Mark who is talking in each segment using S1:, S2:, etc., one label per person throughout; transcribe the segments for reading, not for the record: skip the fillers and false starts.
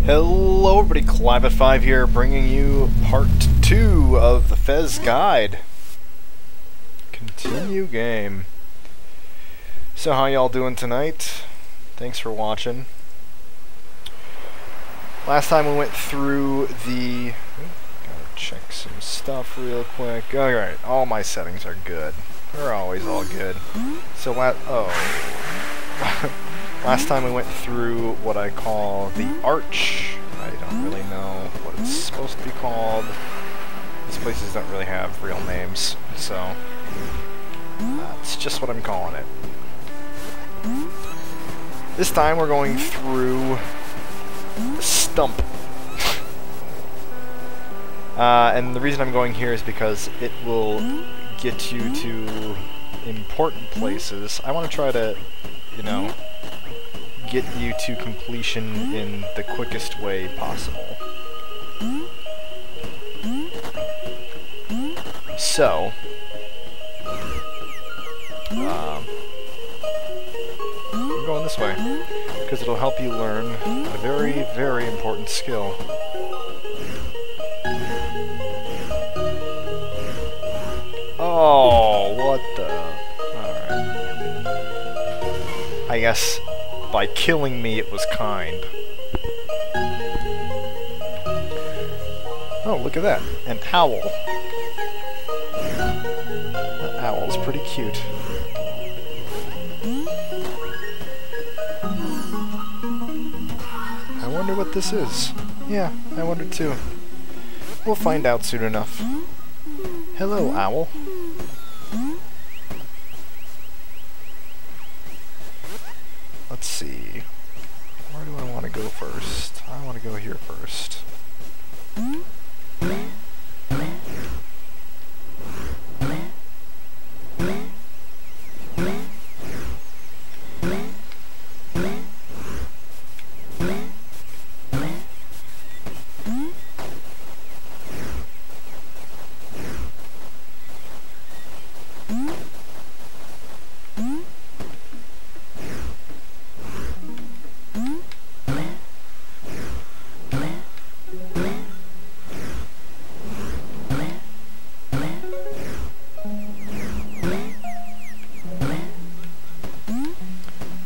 S1: Hello everybody, Clive at 5 here, bringing you part 2 of the FEZ guide. Continue game. So how y'all doing tonight? Thanks for watching. Last time we went through the... gotta check some stuff real quick. Alright, all my settings are good. They're always all good. So last time we went through what I call the arch. I don't really know what it's supposed to be called. These places don't really have real names, so that's just what I'm calling it. This time we're going through Stump. And the reason I'm going here is because it will get you to important places. I want to try to, you know, get you to completion in the quickest way possible. So, I'm going this way, because it'll help you learn a very, very important skill. Oh, what the... Alright. I guess by killing me it was kind. Oh, look at that. An owl. That owl's pretty cute. I wonder what this is. Yeah, I wonder too. We'll find out soon enough. Hello, owl. Let's see. Where do I want to go first? I want to go here first.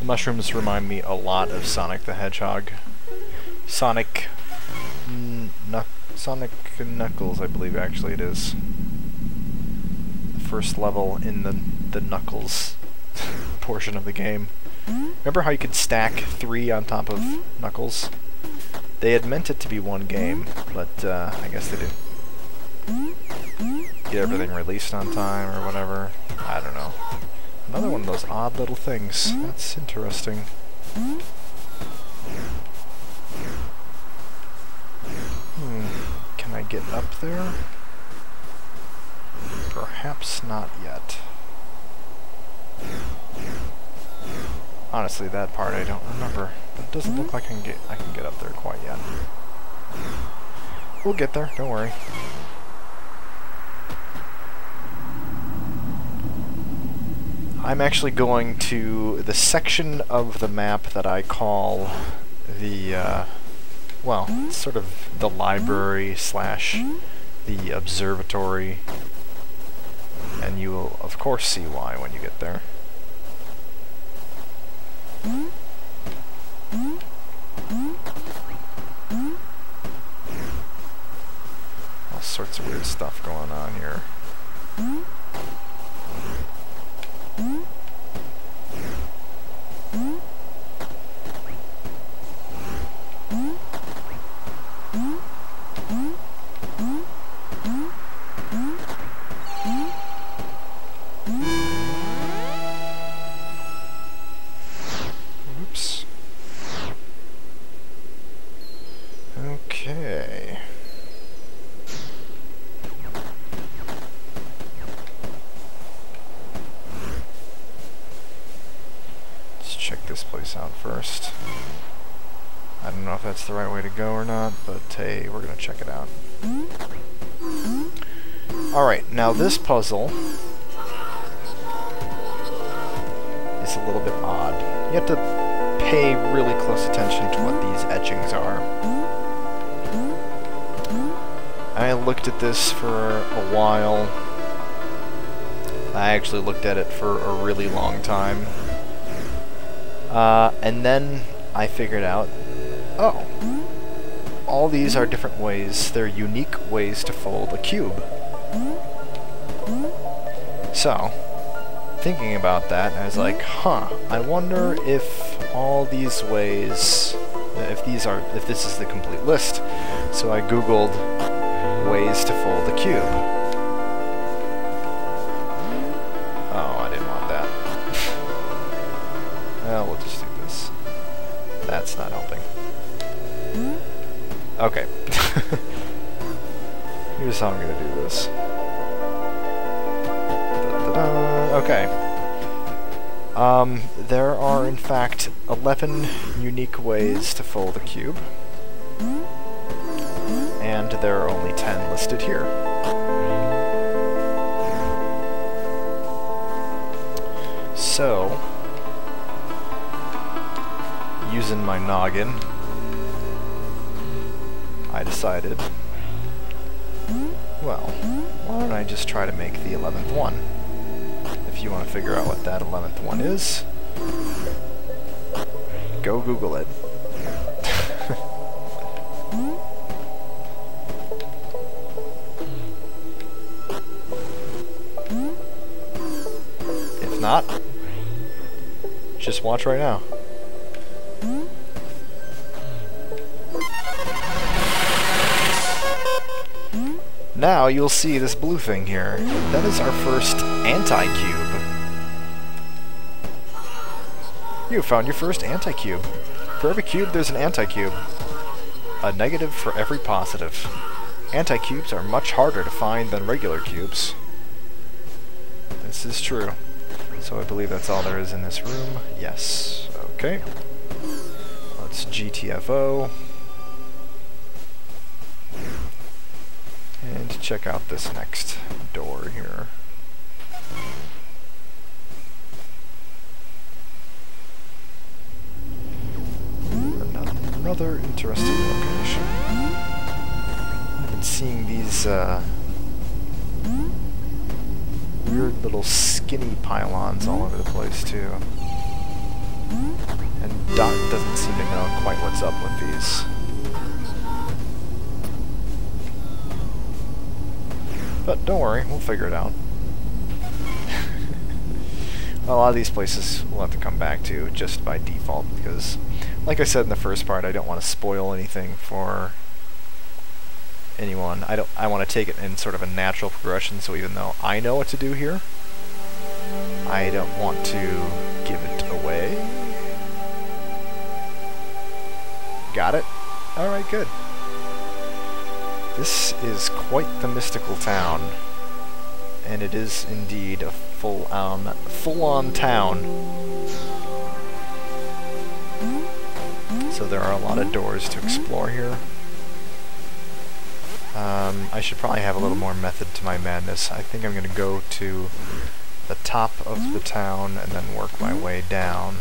S1: Mushrooms remind me a lot of Sonic the Hedgehog. Sonic Knuckles, I believe actually it is. The first level in the Knuckles portion of the game. Remember how you could stack 3 on top of Knuckles? They had meant it to be one game, but I guess they didn't get everything released on time or whatever. I don't know. Another one of those odd little things. That's interesting. Can I get up there? Perhaps not yet. Honestly, that part I don't remember. But it doesn't look like I can get up there quite yet. We'll get there, don't worry. I'm actually going to the section of the map that I call the, well, sort of the library slash the observatory, and you will of course see why when you get there. All sorts of weird stuff going on here. Oops. Okay. Check this place out first. I don't know if that's the right way to go or not, but hey, we're gonna check it out. Alright, now this puzzle is a little bit odd. You have to pay really close attention to what these etchings are. looked at this for a while. I actually looked at it for a really long time. And then I figured out, oh, all these are different ways, they're unique ways to fold a cube. So, thinking about that, I was like, huh, I wonder if all these ways, if this is the complete list. So I googled ways to fold a cube. Oh, I didn't want that. Well, we'll just do this. That's not helping. Okay. Here's how I'm gonna do this. Okay. There are in fact 11 unique ways to fold a cube. And there are only 10 listed here. So, using my noggin, I decided, well, why don't I just try to make the 11th one? If you want to figure out what that 11th one is, go Google it. If not, just watch right now. Now you'll see this blue thing here. That is our first anti-cube. You found your first anti-cube. For every cube, there's an anti-cube. A negative for every positive. Anti-cubes are much harder to find than regular cubes. This is true. So I believe that's all there is in this room. Yes. Okay. Let's GTFO. And check out this next door here. Another interesting location. I've been seeing these weird little skinny pylons all over the place too. And Doc doesn't seem to know quite what's up with these. But don't worry, we'll figure it out. Well, a lot of these places we'll have to come back to just by default because, like I said in the first part, I don't want to spoil anything for anyone. I want to take it in sort of a natural progression, so even though I know what to do here, I don't want to give it away. Got it? Alright, good. This is quite the mystical town, and it is indeed a full-on town. So there are a lot of doors to explore here. I should probably have a little more method to my madness. I think I'm going to go to the top of the town and then work my way down.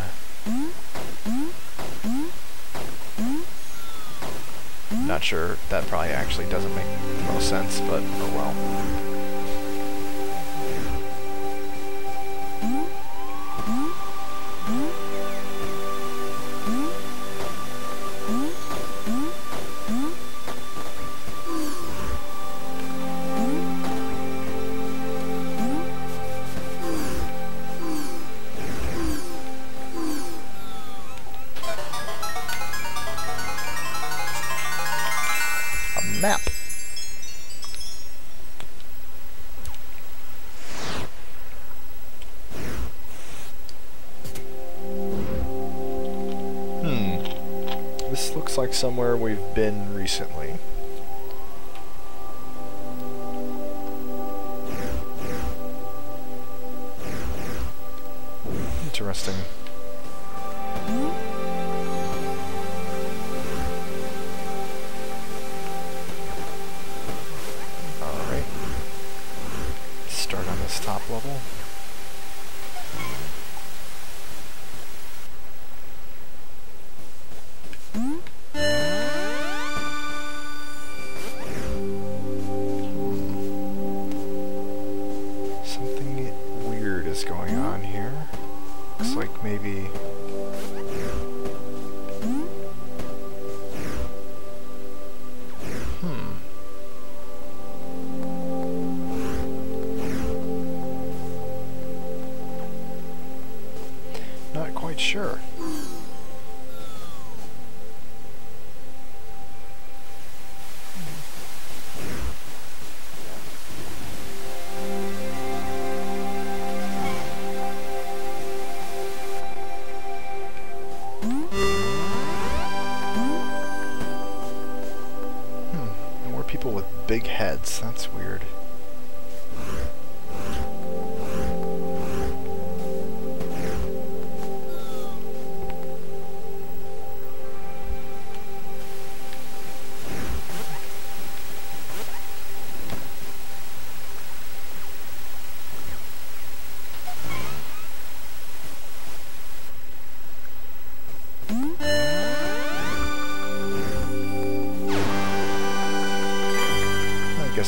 S1: Not sure, that probably actually doesn't make the most sense, but oh well. Map. This looks like somewhere we've been recently. Interesting. Top level. people with big heads. That's weird.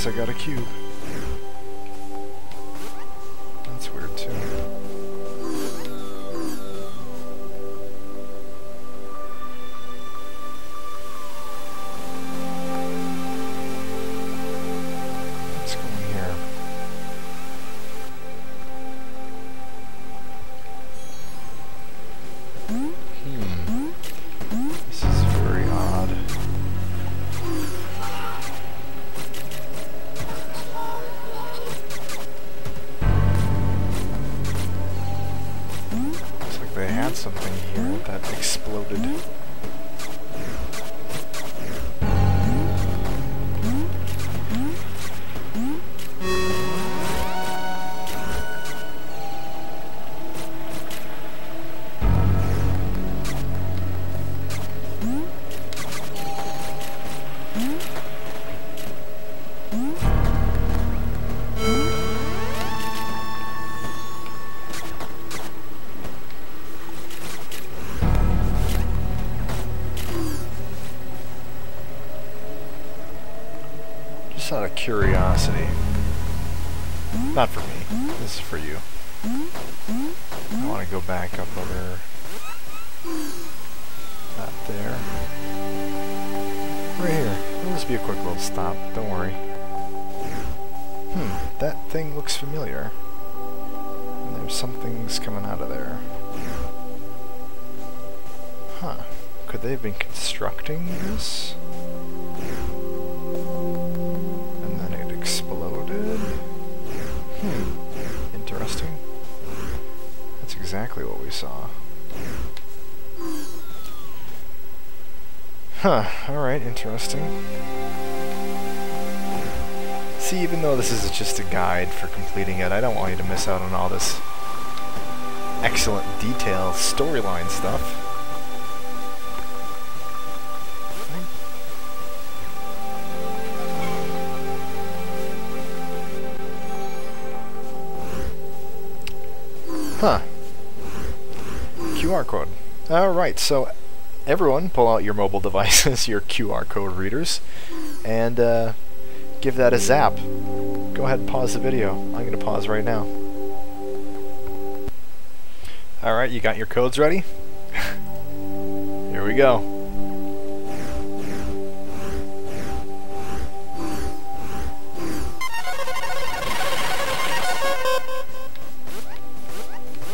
S1: I got a cube. That's weird too. Let's go in here. This is very odd. Something here that exploded. Out of curiosity. Not for me. This is for you. I want to go back up over... Not there. Right here. It'll just be a quick little stop. Don't worry. That thing looks familiar. And there's some things coming out of there. Huh. Could they have been constructing this? Exploded. Interesting. That's exactly what we saw. Huh, alright, interesting. See, even though this is just a guide for completing it, I don't want you to miss out on all this excellent detail storyline stuff. Huh. QR code. Alright, so everyone pull out your mobile devices, your QR code readers, and give that a zap. Go ahead and pause the video. I'm going to pause right now. Alright, you got your codes ready? Here we go.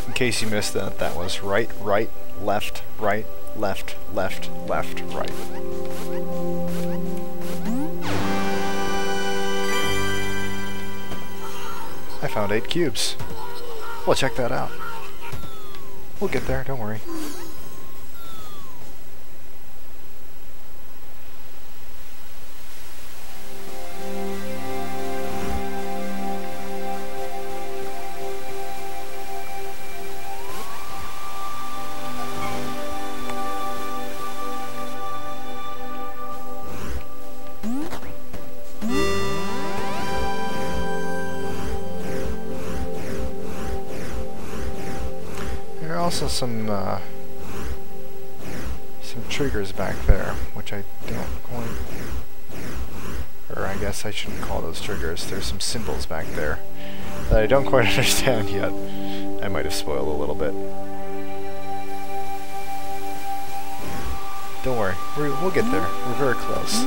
S1: In case you missed that, that was right, right, left, right, left, left, left, right. I found 8 cubes. Well, check that out. We'll get there, don't worry. Also some triggers back there, which I don't quite, or I guess I shouldn't call those triggers. There's some symbols back there that I don't quite understand yet. I might have spoiled a little bit. Don't worry, we'll get there. We're very close.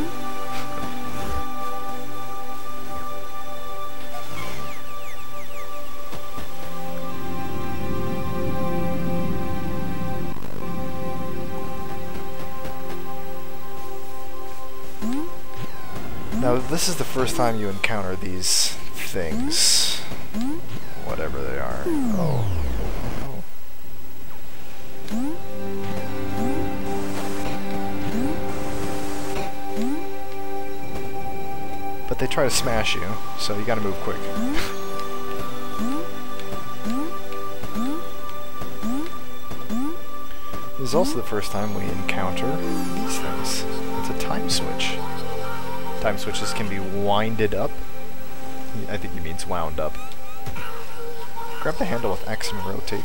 S1: Now, this is the first time you encounter these things. Whatever they are. Oh. they try to smash you, so you gotta move quick. This is also the first time we encounter these things. It's a time switch. Time switches can be winded up. I think he means wound up. Grab the handle with X and rotate.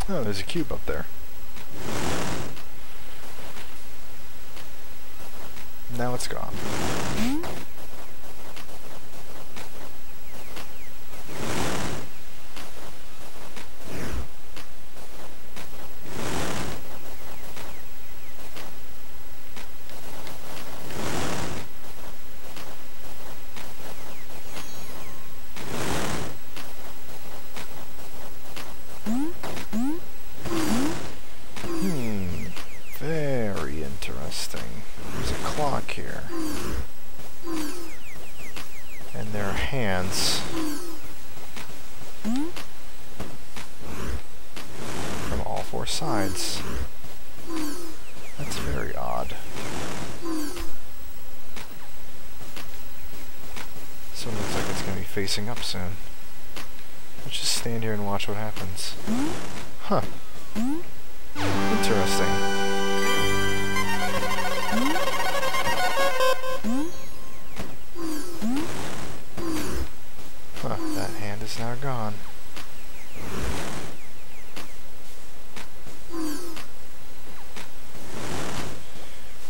S1: Oh, there's a cube up there. Now it's gone. Very interesting. There's a clock here. And there are hands from all four sides. That's very odd. This one looks like it's going to be facing up soon. Let's just stand here and watch what happens. Huh. Interesting. Huh, that hand is now gone.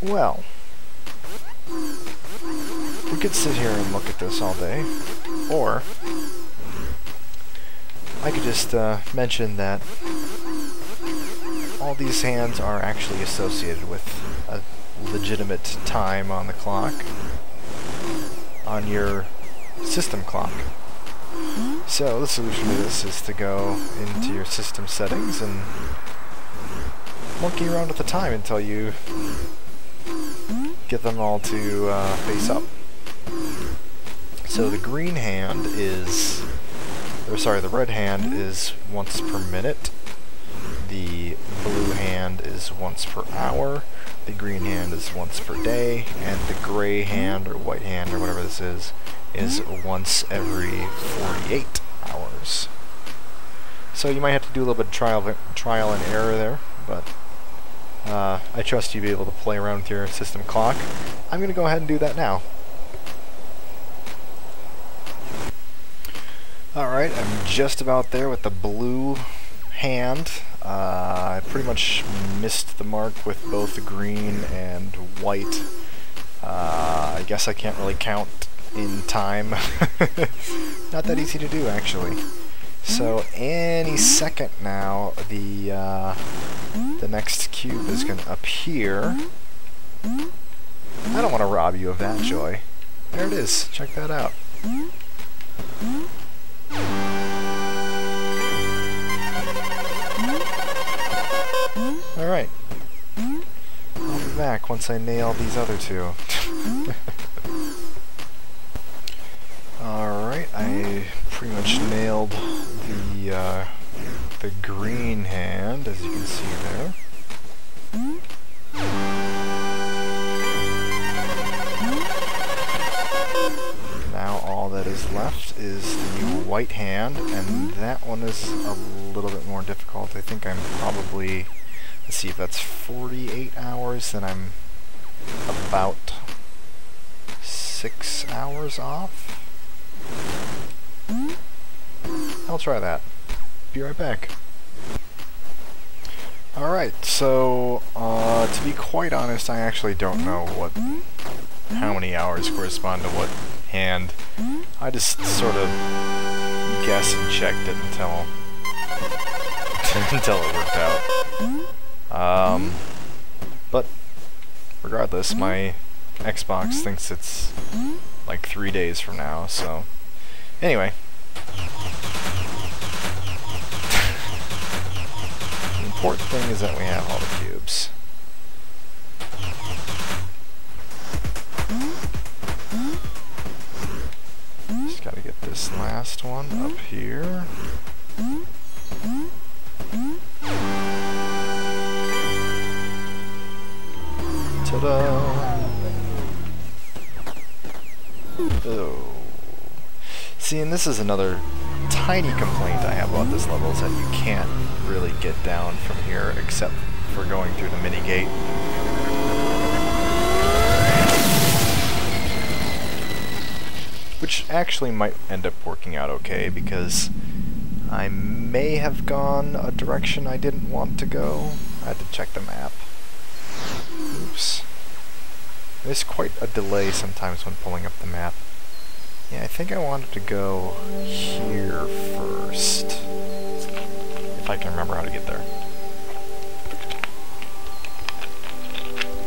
S1: Well, we could sit here and look at this all day, or I could just mention that all these hands are actually associated with a legitimate time on the clock, on your system clock. So the solution to this is to go into your system settings and monkey around with the time until you get them all to face up. So the green hand is, or sorry, the red hand is once per minute. The blue hand is once per hour, the green hand is once per day, and the gray hand, or white hand, or whatever this is once every 48 hours. So you might have to do a little bit of trial and error there, but I trust you to be able to play around with your system clock. I'm going to go ahead and do that now. Alright, I'm just about there with the blue hand. I pretty much missed the mark with both the green and white. I guess I can't really count in time. Not that easy to do, actually. So any second now, the next cube is going to appear. I don't want to rob you of that joy. There it is. Check that out. Alright. I'll be back once I nail these other two. Alright, I pretty much nailed the green hand, as you can see there. Now all that is left is the white hand, and that one is a little bit more difficult. I think I'm probably, let's see, if that's 48 hours, then I'm about 6 hours off. I'll try that. Be right back. Alright, so to be quite honest, I actually don't know how many hours correspond to what hand. I just sort of guessed and checked it until it worked out. But regardless, my Xbox thinks it's like 3 days from now, so... Anyway. The important thing is that we have all the cubes. Just gotta get this last one up here. Ta-da! Oh. See, and this is another tiny complaint I have about this level, is that you can't really get down from here except for going through the mini-gate. Which actually might end up working out okay, because I may have gone a direction I didn't want to go. I had to check the map. Oops. There's quite a delay sometimes when pulling up the map. Yeah, I think I wanted to go here first. If I can remember how to get there.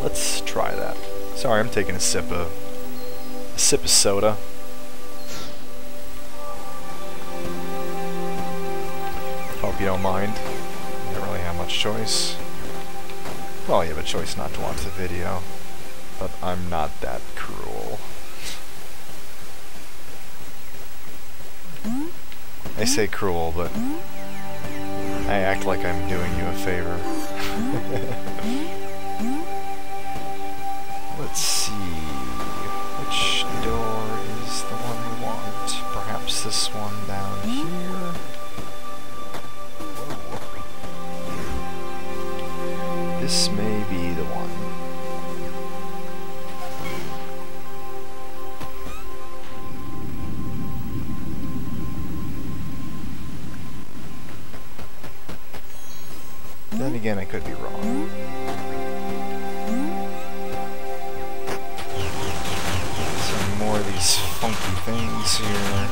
S1: Let's try that. Sorry, I'm taking a sip of soda. Hope you don't mind. You don't really have much choice. Well, you have a choice not to watch the video, but I'm not that cruel. I say cruel, but I act like I'm doing you a favor. Let's see, which door is the one we want? Perhaps this one down here? Whoa. This may be the one. Then again, I could be wrong. Some more of these funky things here.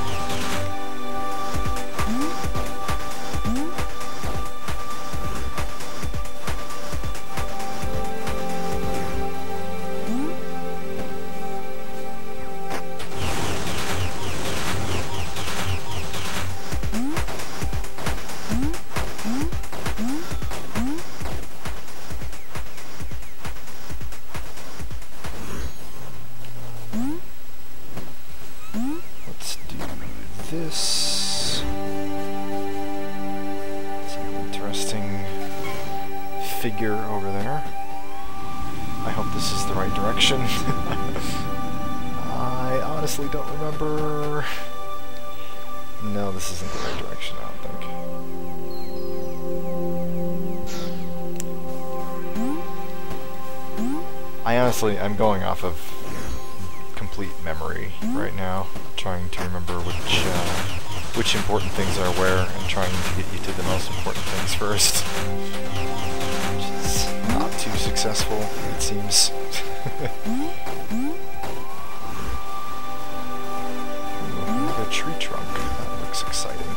S1: This. Some interesting figure over there. I hope this is the right direction. I honestly don't remember. No, this isn't the right direction, I don't think. I'm going off of complete memory right now, trying to remember which important things are where, and trying to get you to the most important things first. Which is not too successful, it seems. Another tree trunk. That looks exciting.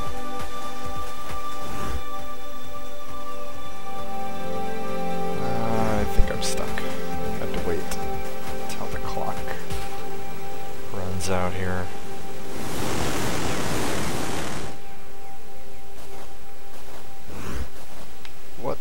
S1: I think I'm stuck. I have to wait until the clock runs out here. What?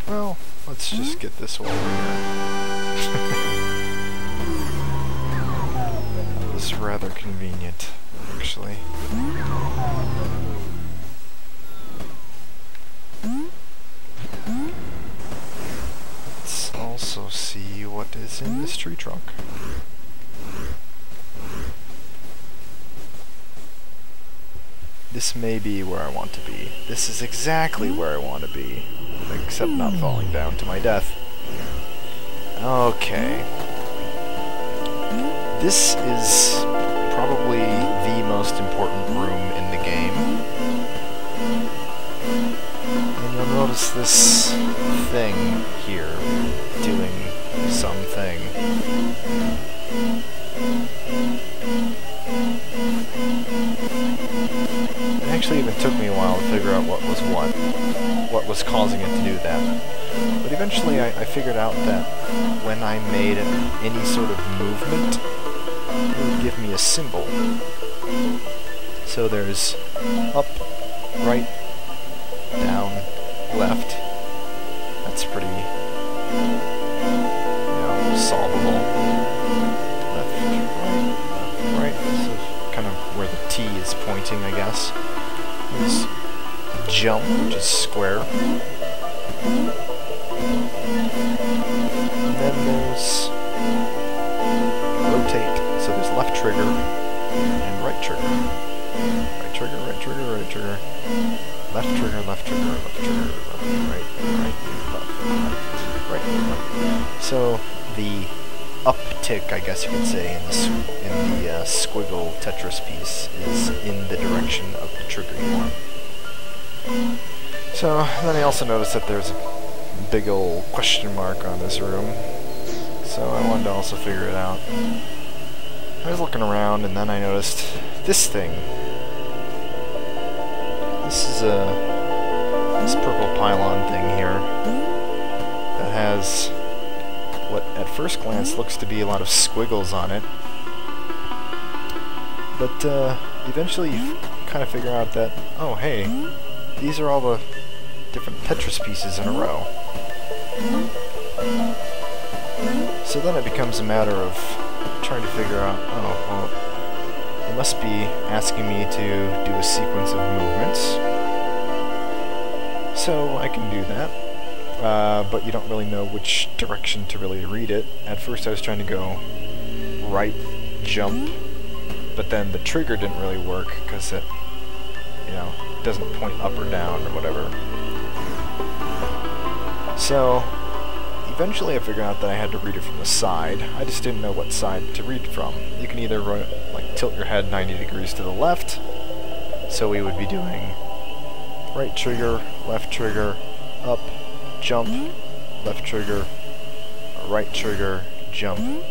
S1: Well, let's just get this one over here. That was rather convenient, actually. Let's also see what is in this tree trunk. This may be where I want to be. This is exactly where I want to be, except not falling down to my death. Okay. This is probably the most important room in the game. And you'll notice this thing here doing something. It what was causing it to do that. But eventually I figured out that when I made any sort of movement, it would give me a symbol. So there's up, right, down, left. That's pretty, solvable. Left, right. This is kind of where the T is pointing, I guess. There's jump, which is square. And then there's rotate. So there's left trigger and right trigger. Right trigger, right trigger, right trigger. Left trigger, left trigger, left trigger, left, right, left, right. So the uptick, I guess you could say, in the squiggle Tetris piece is in the direction of the trigger you want. So then I also noticed that there's a big old question mark on this room. So I wanted to also figure it out. I was looking around and then I noticed this thing. This is this purple pylon thing here that has what at first glance looks to be a lot of squiggles on it. But eventually you kind of figure out that, oh hey, these are all the different Tetris pieces in a row. So then it becomes a matter of trying to figure out, oh, well, it must be asking me to do a sequence of movements. So I can do that, but you don't really know which direction to really read it. At first I was trying to go right, jump, but then the trigger didn't really work because it, doesn't point up or down or whatever. So eventually I figured out that I had to read it from the side. I just didn't know what side to read from. You can either tilt your head 90 degrees to the left, so we would be doing right trigger, up, jump, left trigger, right trigger, jump,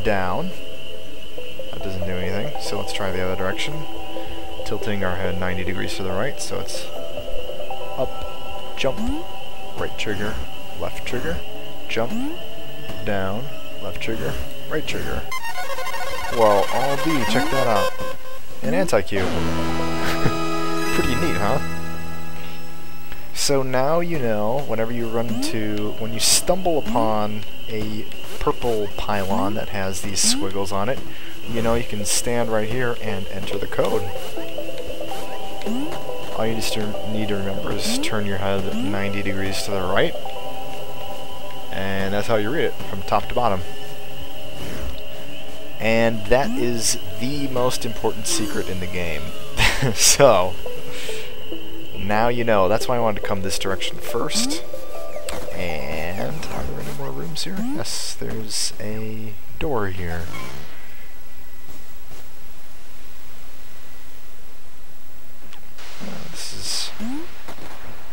S1: down. That doesn't do anything, so let's try the other direction. Tilting our head 90 degrees to the right, so it's up, jump, right trigger, left trigger, jump, down, left trigger, right trigger. Well, all B, check that out. An anti-cue. Pretty neat, huh? So now you know, whenever you when you stumble upon a purple pylon that has these squiggles on it, you can stand right here and enter the code. All you just need to remember is turn your head 90 degrees to the right, and that's how you read it, from top to bottom. And that is the most important secret in the game. So, now you know. That's why I wanted to come this direction first. And are there any more rooms here? Yes, there's a door here. This is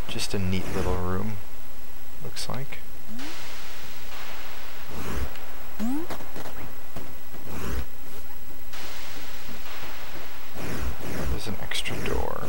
S1: just a neat little room, looks like. There's an extra door.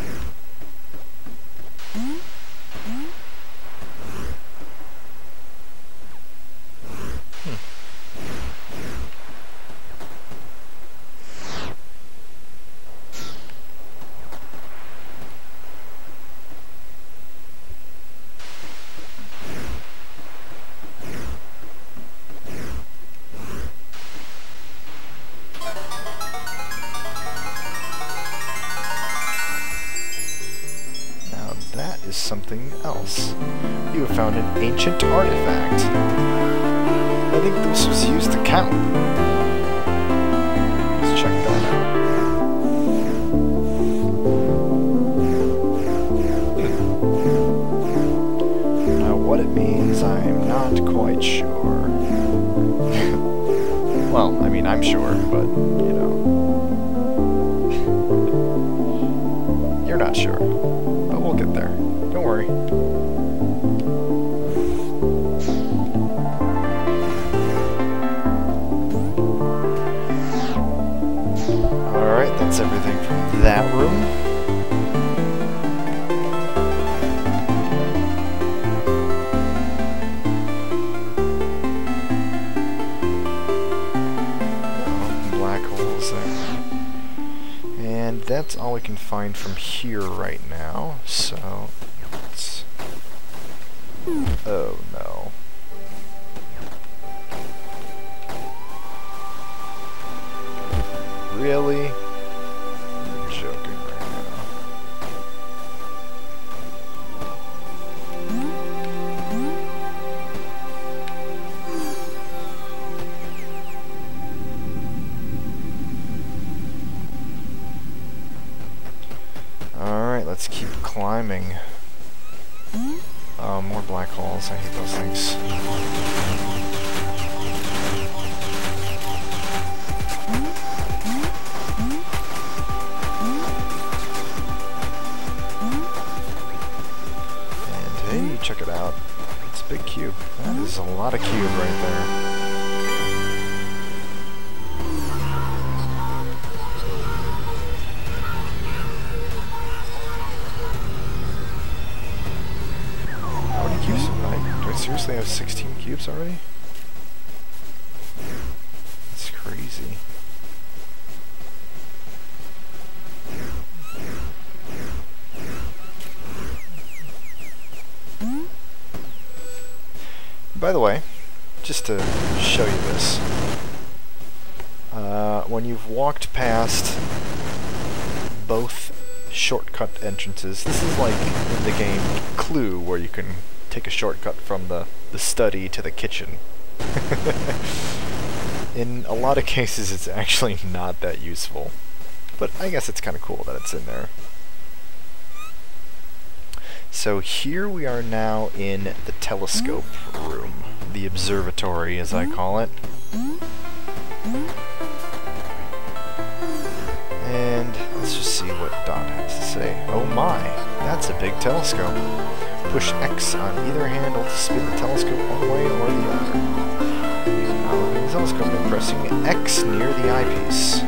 S1: Is something else. You have found an ancient artifact. I think this was used to count. Let's check that out. Now what it means, I'm not quite sure. Well, I mean, I'm sure, but, you're not sure. But we'll get there. Don't worry. Alright, that's everything from that room. that's all we can find from here right now, so let's... Oh no. Really? You're joking right now. Alright, let's keep climbing. More black holes. I hate those things. And hey, check it out. It's a big cube. That is a lot of cube right there. Seriously, I have 16 cubes already? That's crazy. By the way, just to show you this, when you've walked past both shortcut entrances, this is like in the game Clue, where you can take a shortcut from the study to the kitchen. In a lot of cases it's actually not that useful, but I guess it's kind of cool that it's in there. So here we are now in the telescope room, the observatory as I call it. And let's just see what Dot has to say. Oh my, that's a big telescope. Push X on either handle to spin the telescope one way or the other. Using the telescope and pressing X near the eyepiece.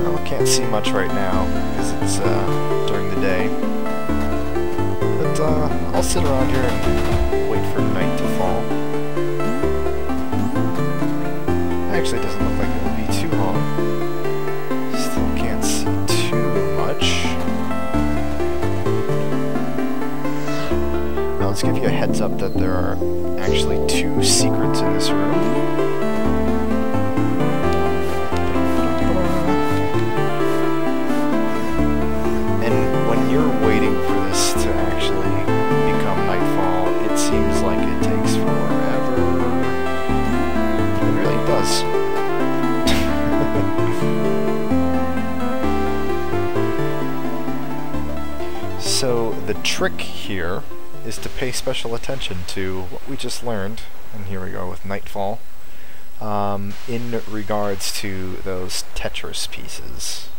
S1: Well, can't see much right now because it's during the day. But I'll sit around here and wait for night to fall. Actually, it doesn't look like it will be too long. Still can't see too much. Let's give you a heads up that there are actually 2 secrets in this room. And when you're waiting for this to actually become nightfall, it seems like it takes forever. It really does. So the trick here is to pay special attention to what we just learned, and here we go with nightfall, in regards to those Tetris pieces.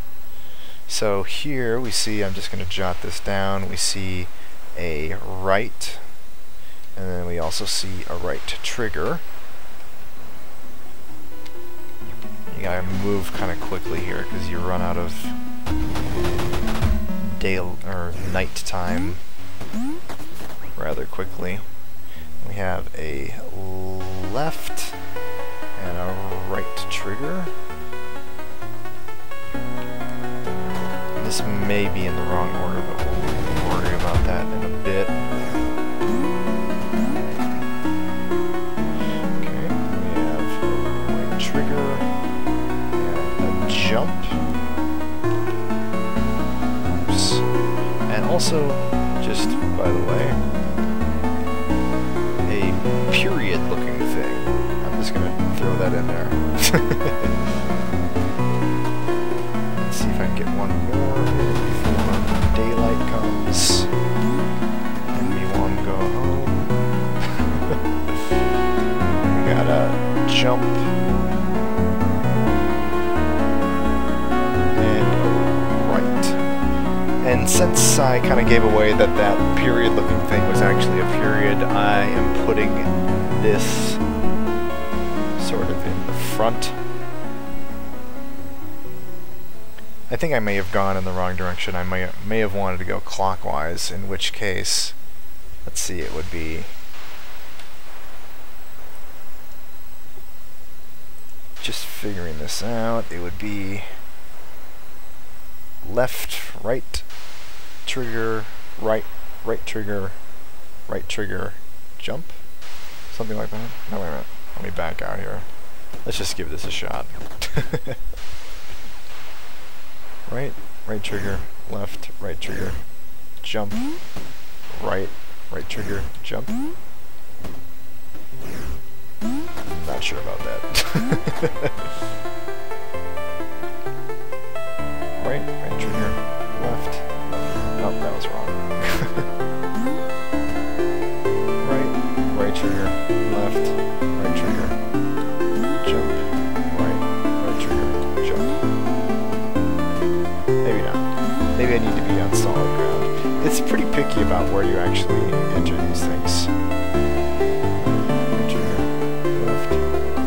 S1: So here we see, I'm just going to jot this down, we see a right, and then we also see a right trigger. You gotta move kind of quickly here because you run out of day or night time rather quickly. We have a left and a right trigger. This may be in the wrong order, but we'll worry about that in a bit. Okay, we have a right trigger and a jump. Oops. And also, just by the way, period looking thing. I'm just gonna throw that in there. Let's see if I can get one more before daylight comes and we want to go home. We gotta jump and right. And since I kind of gave away that that period looking thing was actually a period, I am putting this sort of in the front. I think I may have gone in the wrong direction. I may have wanted to go clockwise, in which case, let's see, it would be just figuring this out, it would be left, right trigger, right trigger, right trigger, jump? Something like that? No, wait a minute. Let me back out here. Let's just give this a shot. Right trigger, left, right trigger, jump, right trigger, jump. Not sure about that. Right trigger, left. Oh, that was wrong. Right trigger, left, right trigger, jump, right trigger, jump. Maybe not. Maybe I need to be on solid ground. It's pretty picky about where you actually enter these things. Right trigger, left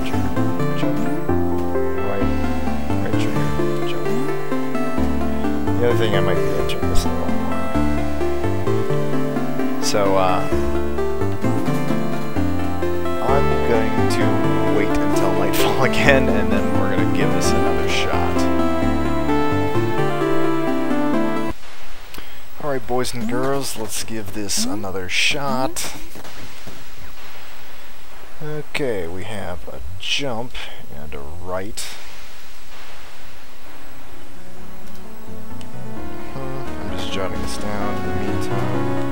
S1: trigger, jump, right trigger, jump. The other thing, I might be entering this a little more. So, I'm going to wait until nightfall again, and then we're going to give this another shot. Alright, boys and girls, let's give this another shot. Okay, we have a jump and a right. I'm just jotting this down in the meantime.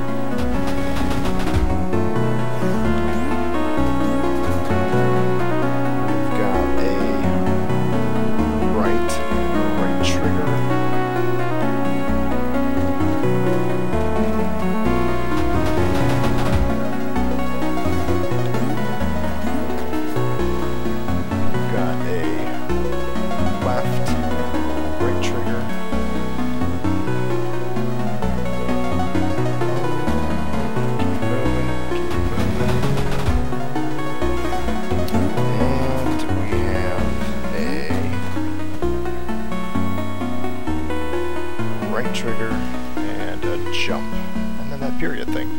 S1: Trigger and a jump, and then that period thing.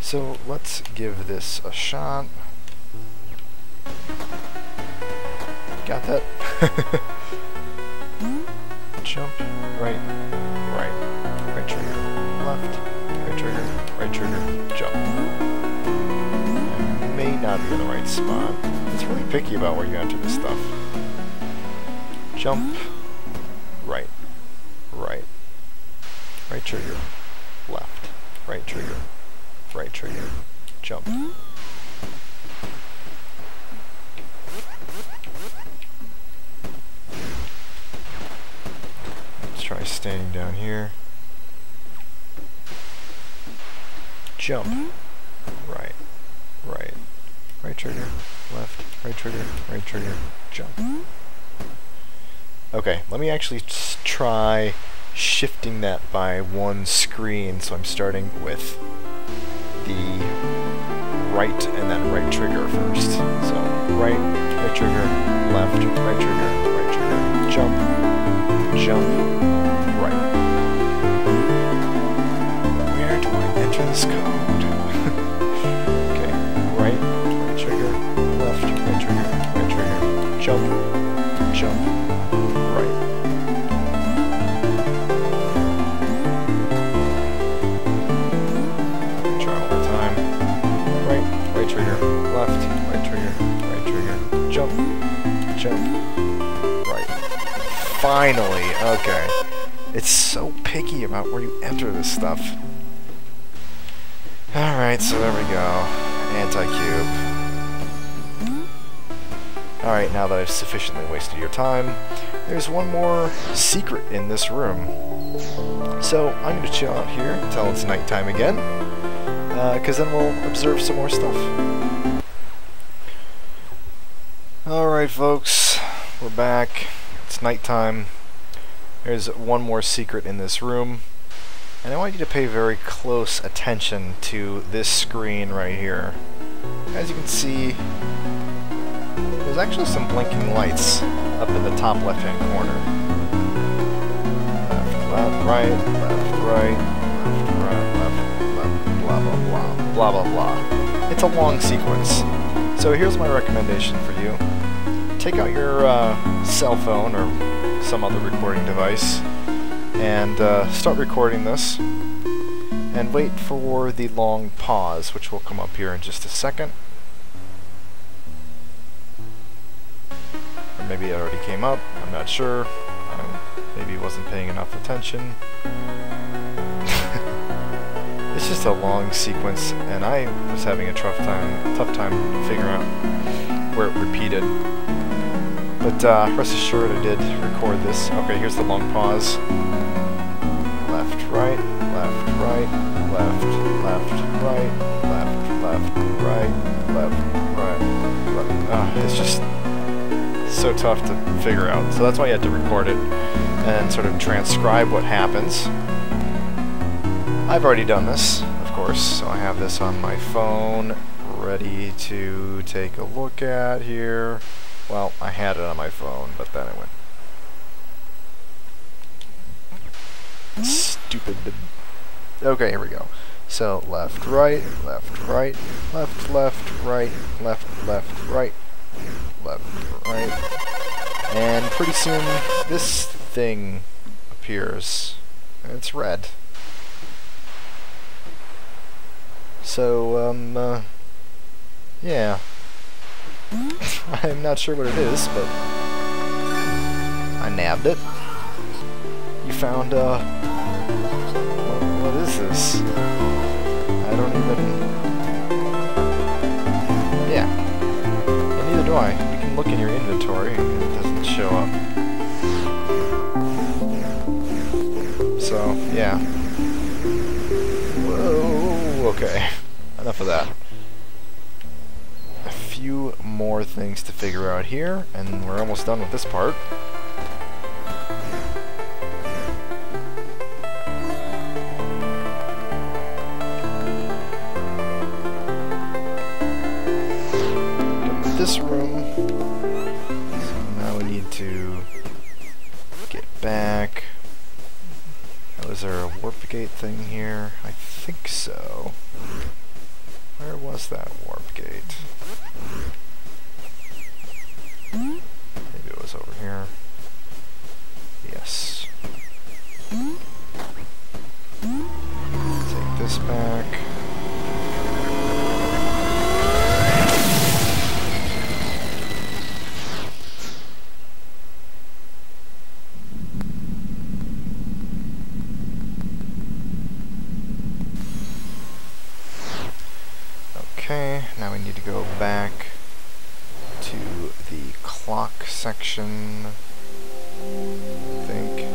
S1: So let's give this a shot. Got that? Jump, right trigger, left, right trigger, jump. I may not be in the right spot. It's really picky about where you enter this stuff. Jump, right trigger, left, right trigger, jump. Let's try standing down here. Jump, right trigger, left, right trigger, jump. Okay, let me actually try shifting that by one screen, so I'm starting with the right and then right trigger first. So right trigger, left, right trigger, jump, right. Where do I enter this code? Okay, right trigger, left, right trigger, jump, right. Try one more time. Right trigger, left, right trigger, jump, right. Finally, okay. It's so picky about where you enter this stuff. Alright, so there we go. Anti-cube. Alright, now that I've sufficiently wasted your time, there's one more secret in this room. So, I'm going to chill out here until it's nighttime again, because then we'll observe some more stuff. Alright folks, we're back. It's nighttime. There's one more secret in this room, and I want you to pay very close attention to this screen right here. As you can see, there's actually some blinking lights up in the top left-hand corner. Left, right, left, right, left, blah, blah, blah, blah, blah, blah. It's a long sequence. So here's my recommendation for you. Take out your cell phone or some other recording device and start recording this, and wait for the long pause, which will come up here in just a second. Or maybe it already came up, I'm not sure. Maybe wasn't paying enough attention. It's just a long sequence, and I was having a tough time figuring out where it repeated. But rest assured, I did record this. Okay, here's the long pause. Left, right, left, right, left, left, right, left, left, right, left, right, left. It's just so tough to figure out. So that's why you had to record it and sort of transcribe what happens. I've already done this, of course, so I have this on my phone ready to take a look at here. Well, I had it on my phone, but then it went stupid. Okay, here we go. So left, right, left, right, left, left, right, left, left, right, left, right. And pretty soon this thing appears. It's red. So, yeah. I'm not sure what it is, but I nabbed it. You found, what is this? I don't even... Yeah. And neither do I. You can look in your inventory and it doesn't show up. So, yeah. Whoa, okay. Enough of that. A few more things to figure out here, and we're almost done with this part. Done with this room. So now we need to get back. Oh, is there a warp gate thing here? I think so. Where was that warp gate? Maybe it was over here. Yes. Take this back. Okay, now we need to go back to the clock section, I think.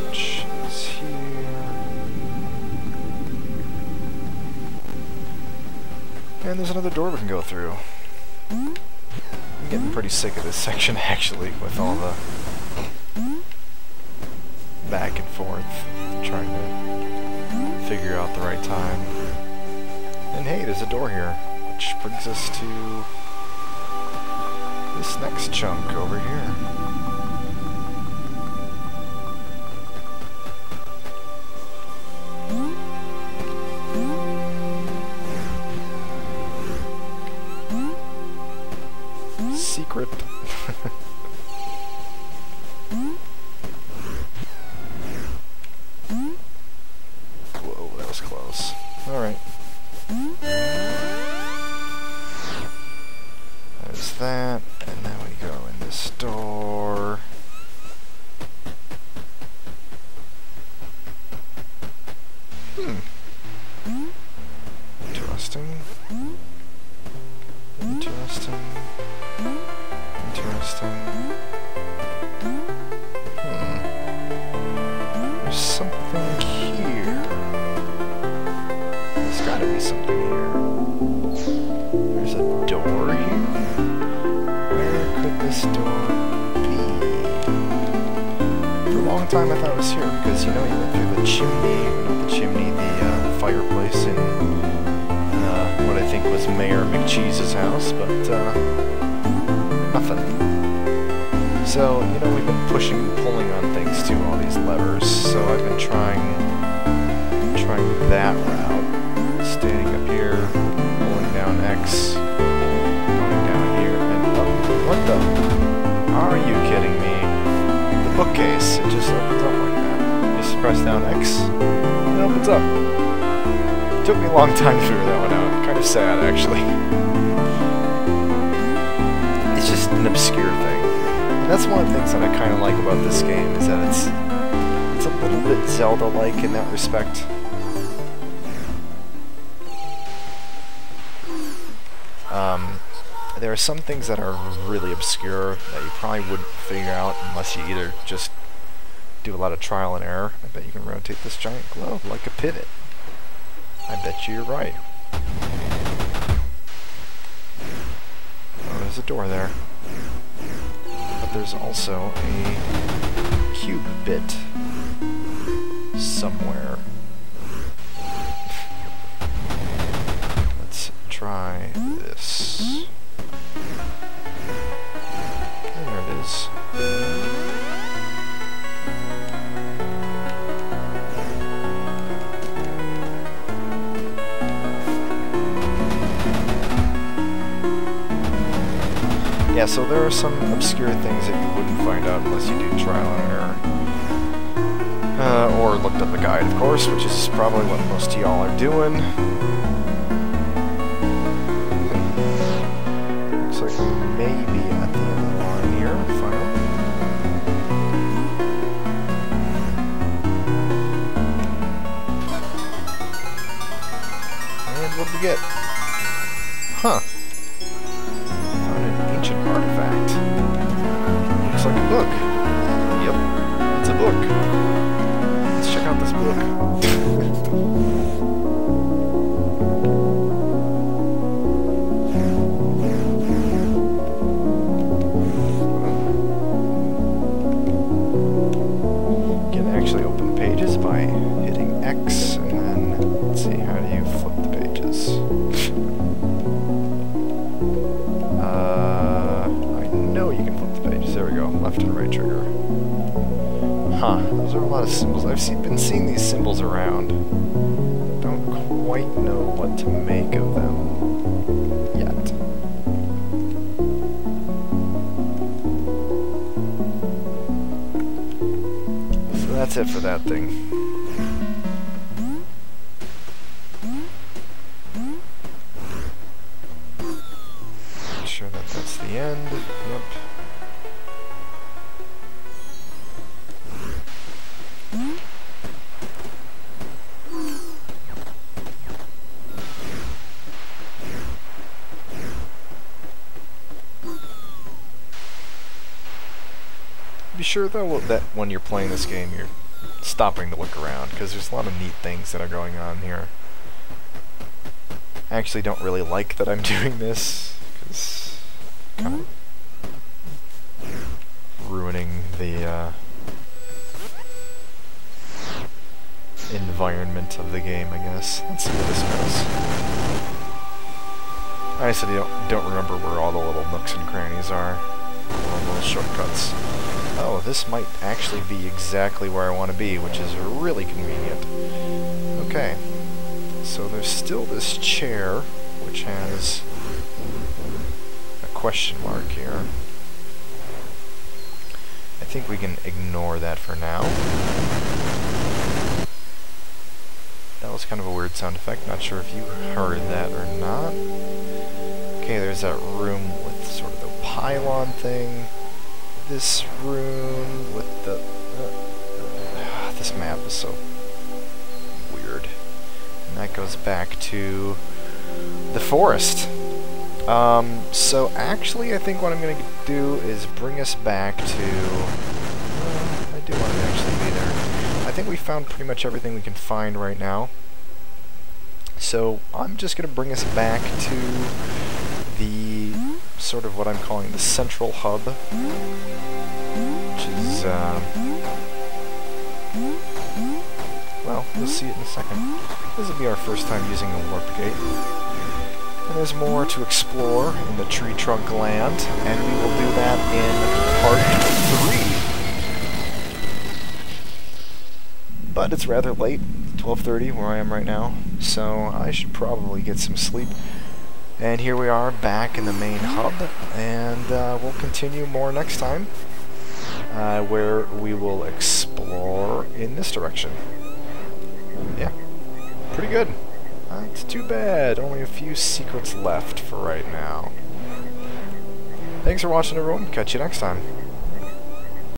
S1: Which is here. And there's another door we can go through. I'm getting pretty sick of this section, actually, with all the back and forth, trying to figure out the right time. And hey, there's a door here, which brings us to this next chunk over here. Secret. Whoa, that was close. Alright. There's that, and now we go in this door. Interesting. Interesting. Interesting. There's something here. There's gotta be something here. There's a door here? Where could this door be? For a long time I thought it was here, because you know you went through the chimney, not the chimney, the fireplace in what I think think was Mayor McCheese's house, but nothing. So, you know, we've been pushing and pulling on things too, all these levers, so I've been trying that route. Standing up here, pulling down X, going down here, and oh, what the? Are you kidding me? The bookcase, it just opens up like that. Just press down X, and it opens up. It took me a long time to figure that one out. Kind of sad, actually. It's just an obscure thing. And that's one of the things that I kind of like about this game, is that it's a little bit Zelda-like in that respect. There are some things that are really obscure that you probably wouldn't figure out unless you either just do a lot of trial and error. I bet you can rotate this giant globe like a pivot. I bet you're right. Oh, there's a door there. But there's also a cube bit somewhere. Let's try this. There it is. Yeah, so there are some obscure things that you wouldn't find out unless you do trial and error. Or looked up a guide, of course, which is probably what most of y'all are doing. Looks like we may be at the end of the line here, finally. And what did we get? Huh. Artifact. Looks like a book. Yep, it's a book. Let's check out this book. You can actually open pages by hitting X, and then, let's see, how do you flip the pages? You can flip the pages. There we go. Left and right trigger. Huh. Those are a lot of symbols. I've been seeing these symbols around. Don't quite know what to make of them yet. So that's it for that thing. That's the end. Yep. Be sure though that when you're playing this game you're stopping to look around, because there's a lot of neat things that are going on here. I actually don't really like that I'm doing this, because kind of ruining the environment of the game, I guess. Let's see where this goes. I said I don't remember where all the little nooks and crannies are. All the little shortcuts. Oh, this might actually be exactly where I want to be, which is really convenient. Okay, so there's still this chair, which has question mark here. I think we can ignore that for now. That was kind of a weird sound effect. Not sure if you heard that or not. Okay, there's that room with sort of the pylon thing. This room with the... this map is so weird. And that goes back to the forest. So actually I think what I'm going to do is bring us back to... I do want to actually be there. I think we found pretty much everything we can find right now. So I'm just going to bring us back to the sort of what I'm calling the central hub, which is, well, we'll see it in a second. This will be our first time using a warp gate. And there's more to explore in the tree trunk land, and we will do that in part 3. But it's rather late, 12:30 where I am right now, so I should probably get some sleep. And here we are back in the main hub, and we'll continue more next time, where we will explore in this direction. Yeah, pretty good. It's too bad. Only a few secrets left for right now. Thanks for watching, everyone. Catch you next time.